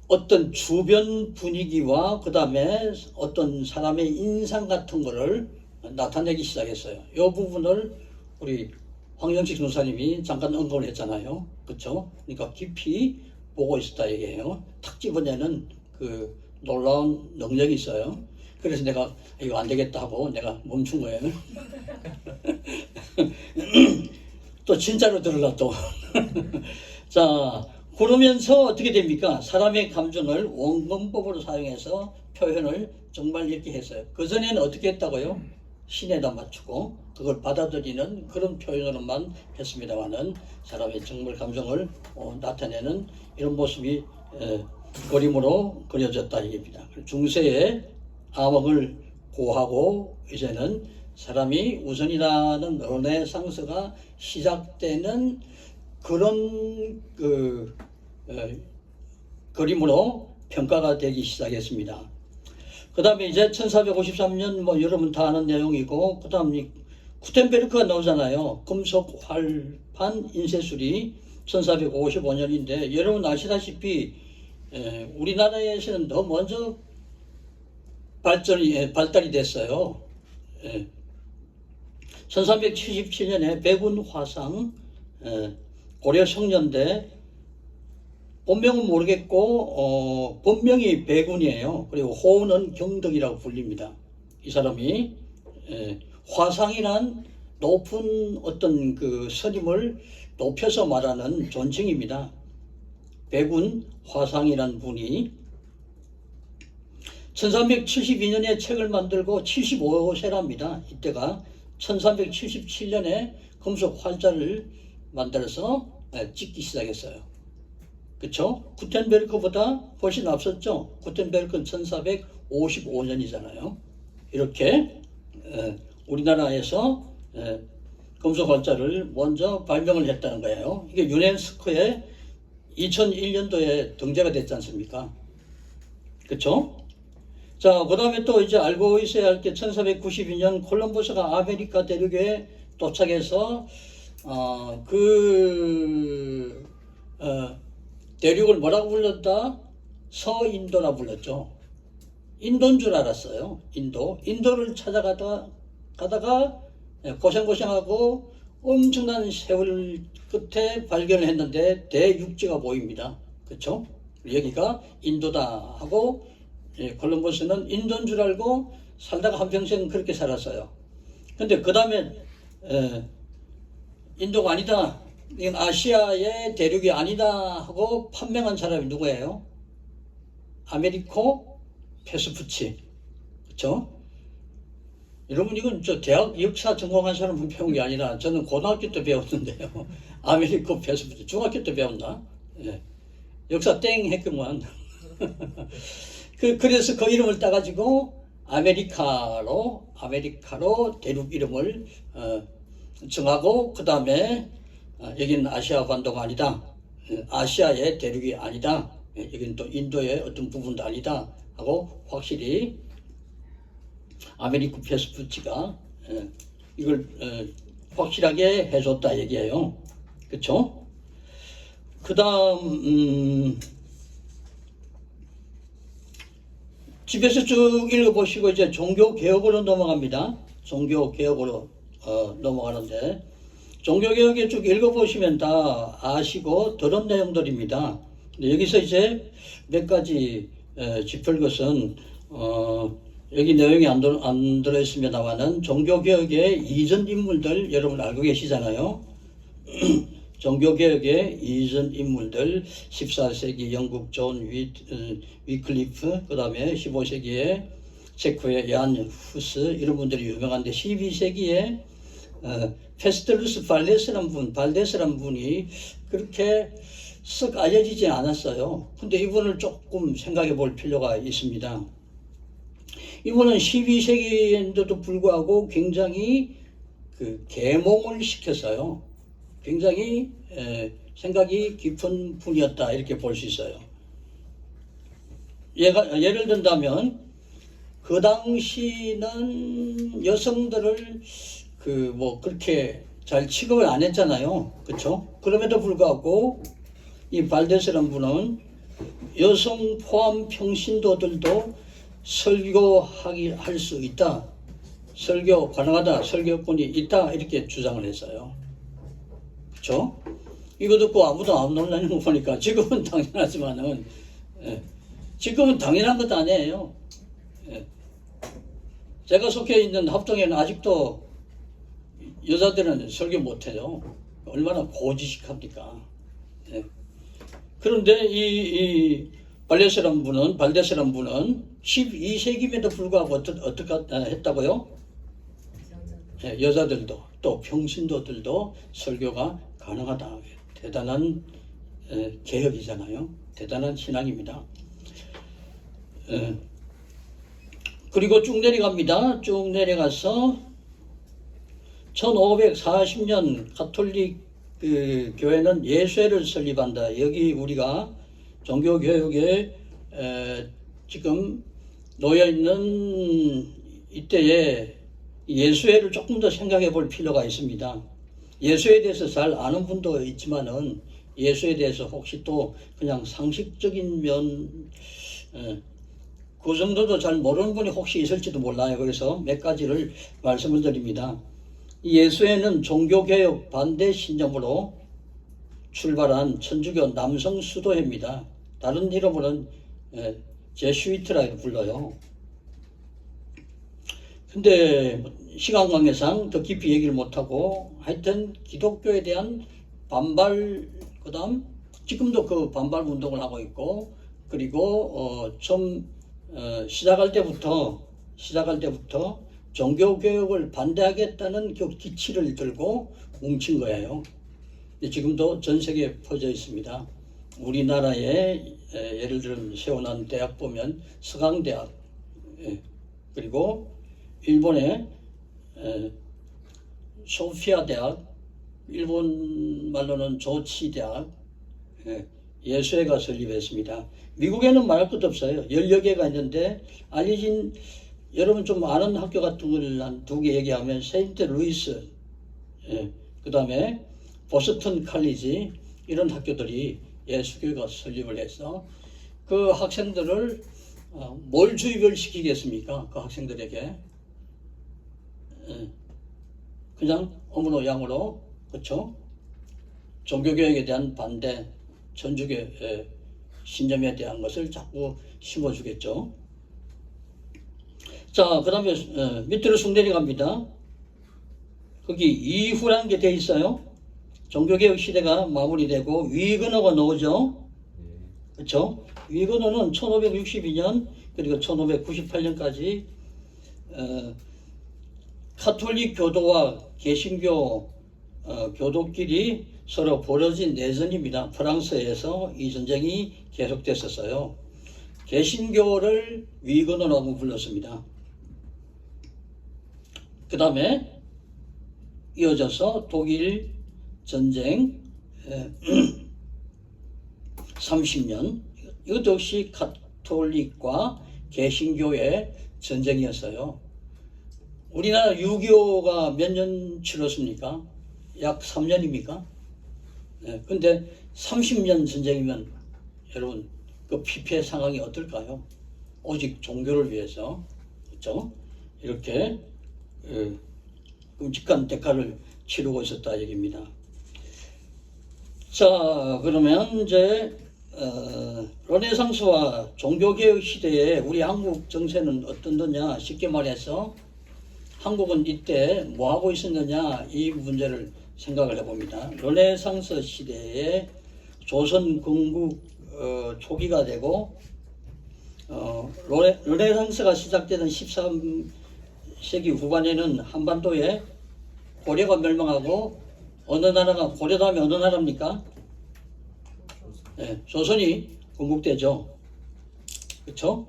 Speaker 2: 어떤 주변 분위기와 그 다음에 어떤 사람의 인상 같은 거를 나타내기 시작했어요. 이 부분을 우리 황영식 전사님이 잠깐 언급을 했잖아요. 그렇죠? 그러니까 깊이 보고 있었다 얘기해요. 탁 집어내는 그 놀라운 능력이 있어요. 그래서 내가 이거 안 되겠다 하고 내가 멈춘 거예요. 또 진짜로 들으라 또. 자, 그러면서 어떻게 됩니까? 사람의 감정을 원근법으로 사용해서 표현을 정말 이렇게 했어요. 그전에는 어떻게 했다고요? 신에다 맞추고 그걸 받아들이는 그런 표현으로만 했습니다만은 사람의 정말 감정을 나타내는 이런 모습이 그림으로 그려졌다 이겁니다. 중세의 암흑을 고하고 이제는 사람이 우선이라는 르네상스가 시작되는 그런 그림으로 평가가 되기 시작했습니다. 그 다음에 이제 1453년 뭐 여러분 다 아는 내용이고 그 다음에 구텐베르크가 나오잖아요. 금속 활판 인쇄술이 1455년인데 여러분 아시다시피 우리나라에서는 더 먼저 발달이 됐어요. 1377년에 백운 화상 고려 성년대 본명은 모르겠고 본명이 백운이에요. 그리고 호는 경덕이라고 불립니다. 이 사람이 화상이란 높은 어떤 그 스님을 높여서 말하는 존칭입니다. 백운 화상이란 분이 1372년에 책을 만들고 75세랍니다. 이때가 1377년에 금속 활자를 만들어서 찍기 시작했어요. 그쵸? 구텐베르크보다 훨씬 앞섰죠. 구텐베르크는 1455년이잖아요. 이렇게 우리나라에서 금속 활자를 먼저 발명을 했다는 거예요. 이게 유네스코에 2001년도에 등재가 됐지 않습니까? 그쵸? 자, 그 다음에 또 이제 알고 있어야 할 게 1492년 콜럼버스가 아메리카 대륙에 도착해서 대륙을 뭐라고 불렀다? 서인도라 불렀죠. 인도인 줄 알았어요. 인도를 찾아가다가 고생하고 엄청난 세월 끝에 발견을 했는데 대육지가 보입니다. 그렇죠? 여기가 인도다 하고 콜럼버스는 인도인 줄 알고 살다가 한평생 그렇게 살았어요. 근데 그 다음에 인도가 아니다, 이건 아시아의 대륙이 아니다 하고 판명한 사람이 누구예요? 아메리코 베스푸치. 그렇죠? 여러분, 이건 저 대학 역사 전공한 사람은 배운 게 아니라 저는 고등학교 때 배웠는데요. 아메리코 베스푸치. 중학교 때 배웠나? 역사 땡 했구만. 그래서 그 이름을 따가지고 아메리카로 대륙 이름을 정하고, 그 다음에 여기는 아시아 반도가 아니다, 아시아의 대륙이 아니다, 여기는 또 인도의 어떤 부분도 아니다 하고 확실히 아메리코 베스푸치가 이걸 확실하게 해줬다 얘기예요. 그렇죠? 그 다음 집에서 쭉 읽어보시고 이제 종교개혁으로 넘어갑니다. 종교개혁으로 넘어가는데, 종교개혁에 쭉 읽어보시면 다 아시고 들은 내용들입니다. 근데 여기서 이제 몇 가지 짚을 것은 여기 내용이 안 들어있습니다만은 종교개혁의 이전 인물들 여러분 알고 계시잖아요. 종교개혁의 이전 인물들 14세기 영국 존 위클리프, 그 다음에 15세기에 체코의 얀 후스, 이런 분들이 유명한데 12세기에 페스텔루스 발데스란 분이 그렇게 썩 알려지지 않았어요. 근데 이분을 조금 생각해 볼 필요가 있습니다. 이분은 12세기인데도 불구하고 굉장히 계몽을 시켰어요. 굉장히 생각이 깊은 분이었다, 이렇게 볼 수 있어요. 예를 든다면 그 당시는 여성들을 그렇게 잘 취급을 안 했잖아요. 그렇죠? 그럼에도 불구하고 이 발데스란 분은 여성 포함 평신도들도 설교할 수 있다, 설교 가능하다, 설교권이 있다, 이렇게 주장을 했어요. 그렇죠? 이거 듣고 아무도 안 놀라는 거 보니까 지금은 당연하지만은 지금은 당연한 것도 아니에요. 제가 속해 있는 합동에는 아직도 여자들은 설교 못해요. 얼마나 고지식합니까? 그런데 이 발데스란 분은 12세기임에도 불구하고 어떻게 했다고요? 여자들도 또 평신도들도 설교가 가능하다. 대단한 개혁이잖아요. 대단한 신앙입니다. 그리고 쭉 내려갑니다. 쭉 내려가서 1540년 가톨릭 교회는 예수회를 설립한다. 여기 우리가 종교개혁에 지금 놓여있는 이때에 예수회를 조금 더 생각해 볼 필요가 있습니다. 예수에 대해서 잘 아는 분도 있지만은 예수에 대해서 혹시 또 그냥 상식적인 그 정도도 잘 모르는 분이 혹시 있을지도 몰라요. 그래서 몇 가지를 말씀을 드립니다. 예수회는 종교개혁 반대 신념으로 출발한 천주교 남성 수도회입니다. 다른 이름으로는 제슈이트라 불러요. 근데 시간 관계상 더 깊이 얘기를 못하고 하여튼 기독교에 대한 반발, 그다음 지금도 그 반발 운동을 하고 있고, 그리고 시작할 때부터 종교개혁을 반대하겠다는 그 기치를 들고 뭉친 거예요. 지금도 전 세계에 퍼져 있습니다. 우리나라에 예를 들면 세워난 대학 보면 서강대학, 그리고 일본의 소피아 대학, 일본 말로는 조치 대학, 예수회가 설립했습니다. 미국에는 말할 것도 없어요. 10여 개가 있는데 알려진, 여러분 좀 아는 학교 같은 걸 한 2개 얘기하면 세인트 루이스, 그 다음에 보스턴 칼리지, 이런 학교들이 예수교가 설립을 해서 그 학생들을 뭘 주입을 시키겠습니까? 그 학생들에게 그냥 어머로 양으로, 그렇죠? 종교개혁에 대한 반대, 천주교 신념에 대한 것을 자꾸 심어주겠죠. 자, 그 다음에 밑으로 쑥 내려갑니다. 거기 이후라는 게 돼 있어요. 종교개혁 시대가 마무리되고 위건어가 나오죠. 그렇죠? 위건어는 1562년 그리고 1598년까지 카톨릭 교도와 개신교 교도끼리 서로 벌어진 내전입니다. 프랑스에서 이 전쟁이 계속됐었어요. 개신교를 위건어라고 불렀습니다. 그 다음에 이어져서 독일 전쟁 30년, 이것도 역시 가톨릭과 개신교의 전쟁이었어요. 우리나라 6.25가 몇 년 치렀습니까? 약 3년입니까? 근데 30년 전쟁이면 여러분 그 피폐 상황이 어떨까요? 오직 종교를 위해서, 그렇죠? 이렇게 끔찍한 대가를 치르고 있었다 얘기입니다. 자, 그러면 이제 르네상스와 종교개혁 시대에 우리 한국 정세는 어떻느냐, 쉽게 말해서 한국은 이때 뭐 하고 있었느냐, 이 문제를 생각을 해봅니다. 르네상스 시대에 조선 건국 초기가 되고 르네상스가 시작되던 13세기 후반에는 한반도에 고려가 멸망하고, 어느 나라가 고려 다음에 어느 나라입니까? 조선이 건국되죠. 그렇죠?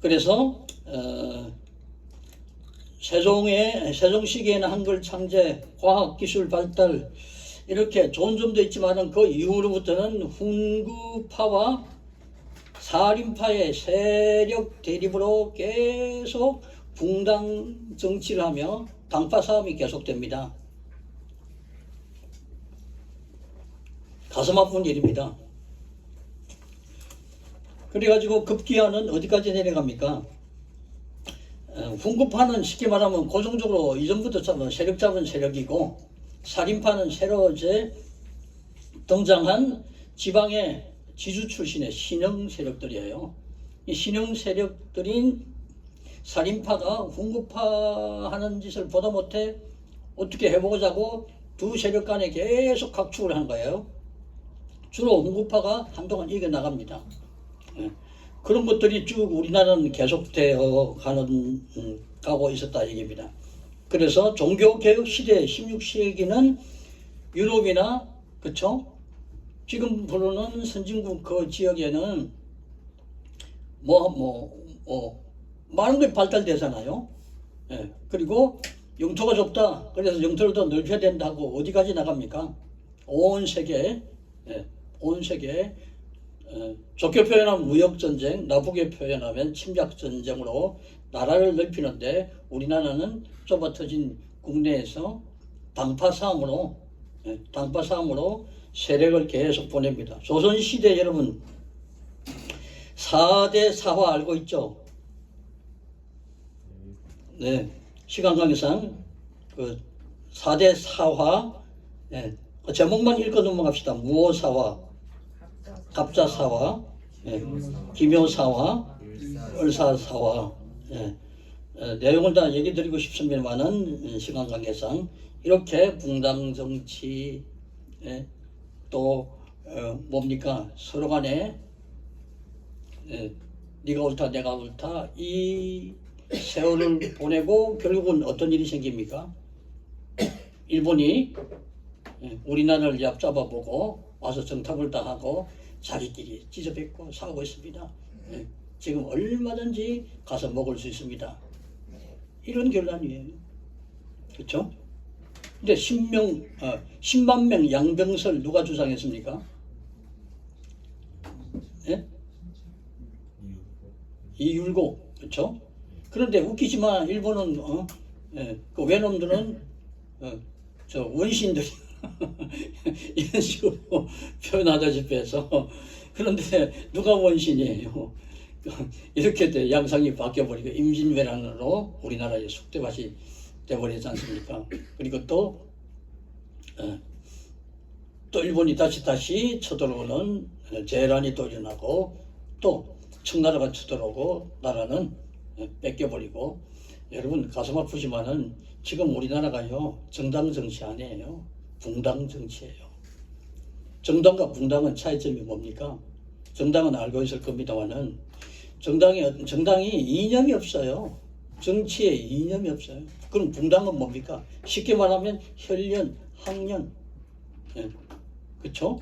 Speaker 2: 그래서 세종 시기에는 한글 창제, 과학 기술 발달, 이렇게 좋은 점도 있지만 그 이후로부터는 훈구파와 사림파의 세력 대립으로 계속 붕당 정치를 하며 당파 싸움이 계속됩니다. 가슴 아픈 일입니다. 그래가지고 급기야는 어디까지 내려갑니까? 훈구파는 쉽게 말하면 고정적으로 이전부터 세력 잡은 세력이고, 사림파는 새로 이제 등장한 지방의 지주 출신의 신흥 세력들이에요. 이 신흥 세력들인 사림파가 훈구파 하는 짓을 보다 못해 어떻게 해보자고 두 세력 간에 계속 각축을 한 거예요. 주로 훈구파가 한동안 이겨나갑니다. 그런 것들이 쭉 우리나라는 계속되어 가고 있었다 얘기입니다. 그래서 종교개혁 시대 16세기는 유럽이나, 그쵸? 지금 부르는 선진국 그 지역에는 많은 게 발달되잖아요. 그리고 영토가 좁다. 그래서 영토를 더 넓혀야 된다고 어디까지 나갑니까? 온 세계, 좋게 표현하면 무역전쟁, 나쁘게 표현하면 침략전쟁으로 나라를 넓히는데, 우리나라는 좁아터진 국내에서 당파 싸움으로 세력을 계속 보냅니다. 조선시대 여러분 4대 사화 알고 있죠? 네, 시간 관계상 그 4대 사화, 예, 그 제목만 읽고 넘어갑시다. 무오사화, 갑자사화, 예, 기묘사화, 을사사화. 예. 내용을 다 얘기 드리고 싶습니다만은 시간 관계상 이렇게 붕당 정치, 예, 또 뭡니까 서로 간에 네가 옳다 내가 옳다 이 세월을 보내고 결국은 어떤 일이 생깁니까? 일본이 우리나라를 얕잡아보고 와서 정탐을 당하고 자기끼리 찢어뱉고 싸우고 있습니다. 지금 얼마든지 가서 먹을 수 있습니다. 이런 결론이에요. 그렇죠? 근데 10만 명 양병설 누가 주장했습니까? 예? 이율고. 그렇죠? 그런데 웃기지만 일본은 그 외놈들은 저 원신들이 이런 식으로 표현하다시피 해서 그런데 누가 원신이에요? 이렇게 돼 양상이 바뀌어버리고 임진왜란으로 우리나라의 숙대밭이 돼버리지 않습니까? 그리고 또 일본이 다시 쳐들어오는 재란이 또 일어나고 또 청나라가 쳐들어오고 나라는 뺏겨버리고 여러분 가슴 아프지만은 지금 우리나라가요 정당 정치 아니에요. 붕당 정치예요. 정당과 붕당은 차이점이 뭡니까? 정당은 알고 있을 겁니다만은 정당이 이념이 없어요. 정치에 이념이 없어요. 그럼 붕당은 뭡니까? 쉽게 말하면 혈연, 학연, 그렇죠?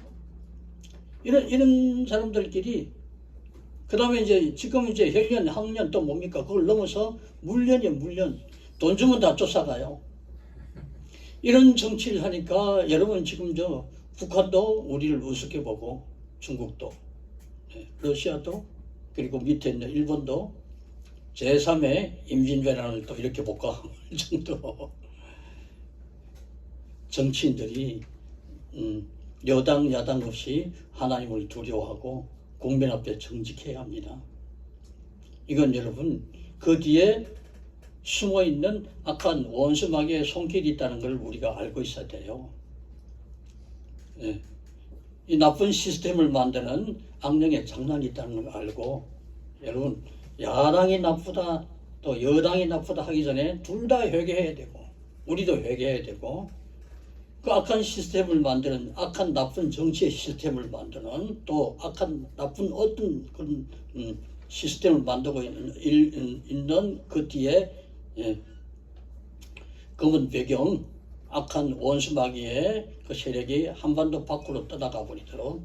Speaker 2: 이런 사람들끼리 그 다음에 지금 혈연, 학연 또 뭡니까? 그걸 넘어서 물련이에요, 물련. 돈 주면 다 쫓아가요. 이런 정치를 하니까 여러분 지금 북한도 우리를 우습게 보고 중국도, 러시아도 그리고 밑에 있는 일본도 제3의 임진왜란을 또 이렇게 복과할 정도로 정치인들이 여당 야당 없이 하나님을 두려워하고 국민 앞에 정직해야 합니다. 이건 여러분 그 뒤에 숨어있는 악한 원수마귀의 손길이 있다는 걸 우리가 알고 있어야 돼요. 예. 이 나쁜 시스템을 만드는 악령의 장난이 있다는 걸 알고 여러분 야당이 나쁘다 또 여당이 나쁘다 하기 전에 둘 다 회개해야 되고 우리도 회개해야 되고 그 악한 시스템을 만드는 악한 나쁜 정치의 시스템을 만드는 또 악한 나쁜 어떤 그런 시스템을 만들고 있는 그 뒤에 검은 배경 악한 원수마귀의 그 세력이 한반도 밖으로 떠나가 버리도록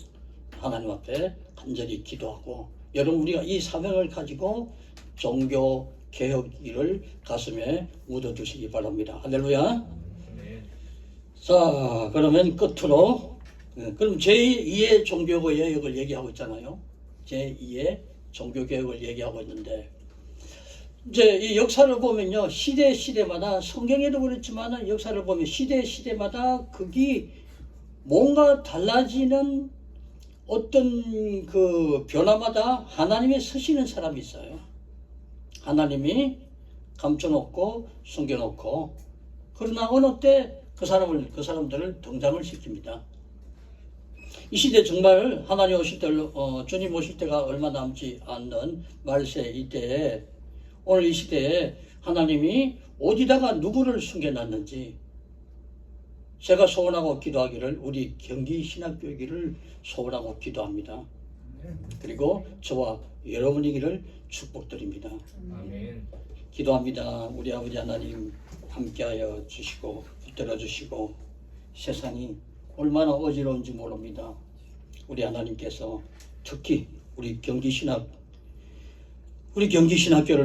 Speaker 2: 하나님 앞에 간절히 기도하고 여러분 우리가 이 사명을 가지고 종교 개혁 일을 가슴에 묻어두시기 바랍니다. 할렐루야. 자 그러면 끝으로 그럼 제2의 종교개혁을 얘기하고 있잖아요. 제2의 종교개혁을 얘기하고 있는데 이제 이 역사를 보면요 시대마다 성경에도 그렇지만 역사를 보면 시대마다 그게 뭔가 달라지는 어떤 그 변화마다 하나님이 서시는 사람이 있어요. 하나님이 감춰놓고 숨겨놓고 그러나 어느 때 그 사람들을 등장을 시킵니다. 이 시대 정말 하나님 오실 때 주님 오실 때가 얼마 남지 않는 말세 이때에 오늘 이 시대에 하나님이 어디다가 누구를 숨겨놨는지 제가 소원하고 기도하기를 우리 경기신학교이기를 소원하고 기도합니다. 그리고 저와 여러분이기를 축복드립니다.
Speaker 3: 아멘.
Speaker 2: 기도합니다. 우리 아버지 하나님 함께하여 주시고 붙들어 주시고 세상이 얼마나 어지러운지 모릅니다. 우리 하나님께서 특히 우리 경기신학교를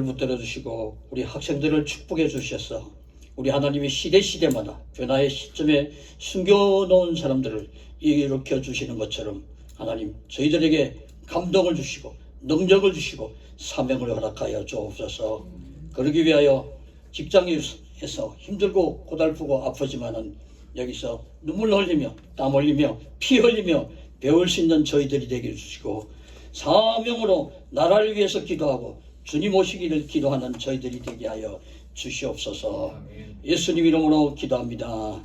Speaker 2: 붙들어 주시고 우리 학생들을 축복해 주셔서 우리 하나님이 시대마다 변화의 시점에 숨겨놓은 사람들을 일으켜 주시는 것처럼 하나님 저희들에게 감동을 주시고 능력을 주시고 사명을 허락하여 주옵소서. 그러기 위하여 직장에서 힘들고 고달프고 아프지만은 여기서 눈물 흘리며 땀 흘리며 피 흘리며 배울 수 있는 저희들이 되게 해주시고 사명으로 나라를 위해서 기도하고 주님 오시기를 기도하는 저희들이 되게 하여 주시옵소서. 예수님 이름으로 기도합니다.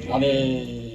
Speaker 2: 아멘.